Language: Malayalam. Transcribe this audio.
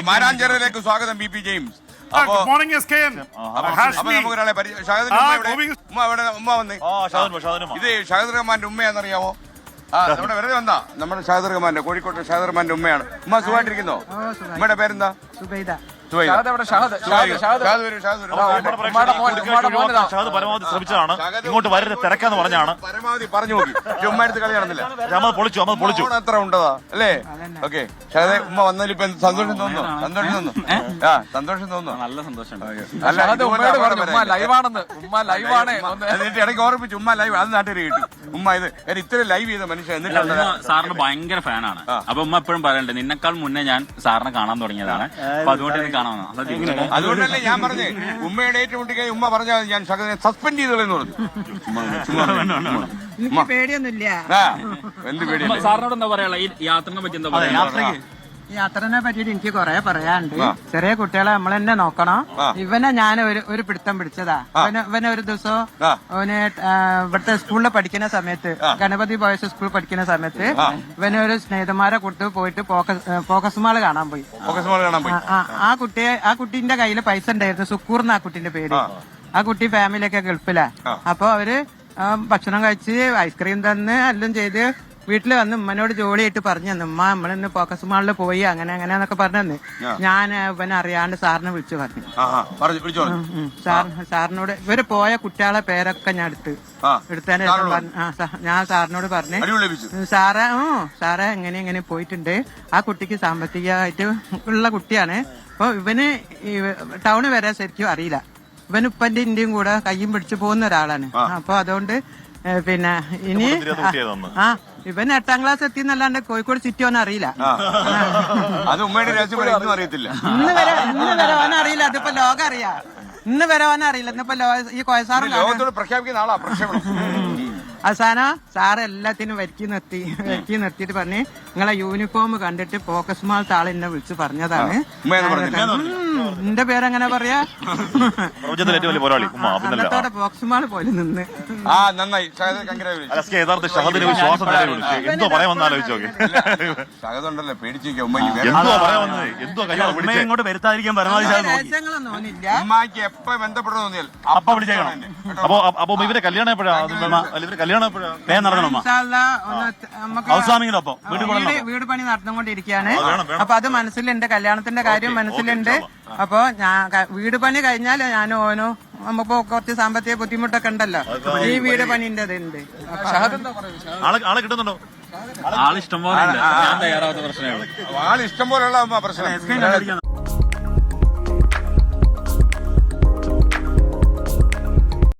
മാനാഞ്ചേരിയിലേക്ക് സ്വാഗതം B P James. Good morning SKM. നമുക്കൊരാളെ ഉമ്മ വന്നേ. ഇത് ഷാഹിദ് റഹ്മാന്റെ ഉമ്മയാണെന്നറിയാമോ? നമ്മുടെ വെറുതെ വന്നാ നമ്മുടെ ഷാഹിദ് റഹ്മാന്റെ കോഴിക്കോട്ടെ ഷാഹിദ് റഹ്മാന്റെ ഉമ്മയാണ്. ഉമ്മ സുഖമായിട്ടിരിക്കുന്നോ? ഉമ്മയുടെ പേരെന്താ? സുബൈദ. പരമാവധി ശ്രമിച്ചതാണ്, ഇങ്ങോട്ട് വരുന്ന തിരക്കാന്ന് പറഞ്ഞാണ്. പരമാവധി പറഞ്ഞു നോക്കി, ഉമ്മ എടുത്ത് കളി നടന്നില്ല. പൊളിച്ചു അത്ര ഉണ്ടതാ അല്ലേ? ഓക്കെ, ഷാദെ ഉമ്മ വന്നതിൽ ഇപ്പൊ സന്തോഷം തോന്നുന്നു? സന്തോഷം തോന്നുന്നു. നല്ല സന്തോഷം. ഇടയ്ക്ക് ഓർമ്മിച്ചു ഉമ്മ ലൈവ്, അത് നാട്ടുകാർ കേട്ടു. ഉമ്മ ഇത് ഇത്ര ലൈവ് ചെയ്ത മനുഷ്യൻ എന്നിട്ട് സാറിന് ഭയങ്കര ഫാനാണ്. അപ്പൊ ഉമ്മ എപ്പോഴും പറയണ്ടേ, നിന്നെക്കാൾ മുന്നേ ഞാൻ സാറിനെ കാണാൻ തുടങ്ങിയതാണ്. അപ്പൊ അതുകൊണ്ട് എനിക്ക് കാണാൻ. അതുകൊണ്ടല്ലേ ഞാൻ പറഞ്ഞേ ഉമ്മയുടെ ഏറ്റവും മുട്ടിക്കായി ഉമ്മ പറഞ്ഞാൽ ഞാൻ ഷാഹിദിനെ സസ്പെൻഡ് ചെയ്തോളെന്ന് പറഞ്ഞു. പേടിയൊന്നുമില്ല. എന്ത് പേടി? സാറിനോട് എന്താ പറയാ ഈ യാത്രനെ പറ്റി? എന്താ പറയാ? യാത്രനെ പറ്റിട്ട് എനിക്ക് കൊറേ പറയാനുണ്ട്. ചെറിയ കുട്ടികളെ നമ്മൾ തന്നെ നോക്കണം. ഇവനെ ഞാൻ ഒരു പിടുത്തം പിടിച്ചതാ. ഇവനെ ഒരു ദിവസം അവന് ഇവിടുത്തെ സ്കൂളിൽ പഠിക്കുന്ന സമയത്ത്, ഗണപതി ബോയ്സ് സ്കൂളിൽ പഠിക്കുന്ന സമയത്ത് ഇവനെ ഒരു സ്നേഹിതന്മാരെ കൂട്ട് പോയിട്ട് ഫോക്കസ് മാള് കാണാൻ പോയി. ആ കുട്ടീന്റെ കയ്യിൽ പൈസ ഉണ്ടായിരുന്നു. സുക്കൂർന്ന് ആ കുട്ടീന്റെ പേര്. ആ കുട്ടി ഫാമിലിയൊക്കെ ഗൾഫിലാ. അപ്പൊ അവര് ഭക്ഷണം കഴിച്ച് ഐസ്ക്രീം തന്ന് എല്ലാം ചെയ്ത് വീട്ടിൽ വന്ന് ഉമ്മനോട് ജോലിയായിട്ട് പറഞ്ഞു തന്നു. ഉമ്മ നമ്മളിന്ന് ഫോക്കസ് മാളിൽ പോയി അങ്ങനെന്നൊക്കെ പറഞ്ഞു തന്നു. ഞാൻ ഇവനെ അറിയാണ്ട് സാറിനെ വിളിച്ചു പറഞ്ഞു. സാറിനോട് ഇവര് പോയ കുട്ടികളെ പേരൊക്കെ ഞാൻ എടുത്തതിന് ശേഷം പറഞ്ഞു. ഞാൻ സാറിനോട് പറഞ്ഞു, സാറേ എങ്ങനെ പോയിട്ടുണ്ട്. ആ കുട്ടിക്ക് സാമ്പത്തികമായിട്ട് ഉള്ള കുട്ടിയാണ്. അപ്പൊ ഇവന് ടൗണ് വരെ ശരിക്കും അറിയില്ല. ഇവന് ഉപ്പന്റെ ഇന്ത്യയും കൂടെ കയ്യും പിടിച്ചു പോകുന്ന ഒരാളാണ്. അപ്പൊ അതുകൊണ്ട് പിന്നെ ഇനി ഇവൻ 8ാം ക്ലാസ് എത്തിന്നല്ലാണ്ട് കോഴിക്കോട് സിറ്റി ഓൻ അറിയില്ല. ഇന്ന് വരെ ഓൻ അറിയില്ല. അതിപ്പോ ലോകം അറിയാം. ഇന്ന് വരെ ഓൻ അറിയില്ല. ഇന്നിപ്പോ ഈ കോയസാറ് അവസാനം സാറ് എല്ലാത്തിനും വരിക്കി നിർത്തിയിട്ട് പറഞ്ഞ് നിങ്ങളെ യൂണിഫോം കണ്ടിട്ട് ഫോക്കസ് മാൾ താളെ എന്നെ വിളിച്ച് പറഞ്ഞതാണ്. എന്റെ പേരെങ്ങനെ പറയാ? അന്നത്തോടെ ഫോക്കസ് മാൾ പോലെ നിന്ന് ഇങ്ങോട്ട് വരുത്താതിരിക്കാൻ രഹസ്യങ്ങളൊന്നും ഓനില്ല. അപ്പൊ ഇവരെ കല്യാണം എപ്പോഴാണ്? വീട് പണി നടന്നുകൊണ്ടിരിക്കുകയാണ്. അപ്പൊ അത് മനസ്സിലുണ്ട്, കല്യാണത്തിന്റെ കാര്യം മനസ്സിലുണ്ട്. അപ്പൊ വീട് പണി കഴിഞ്ഞാൽ ഞാനും ഓനോ നമ്മപ്പോ കുറച്ച് സാമ്പത്തിക ബുദ്ധിമുട്ടൊക്കെ ഉണ്ടല്ലോ. ഈ വീട് പണിന്റെ ഉണ്ട്. ആളെ കിട്ടുന്നുണ്ടോ? ആളിഷ്ടം പോലെ ഞാൻ തയ്യാറാവാത്ത പ്രശ്നമാണ്. ആളിഷ്ടം പോലുള്ള പ്രശ്നം.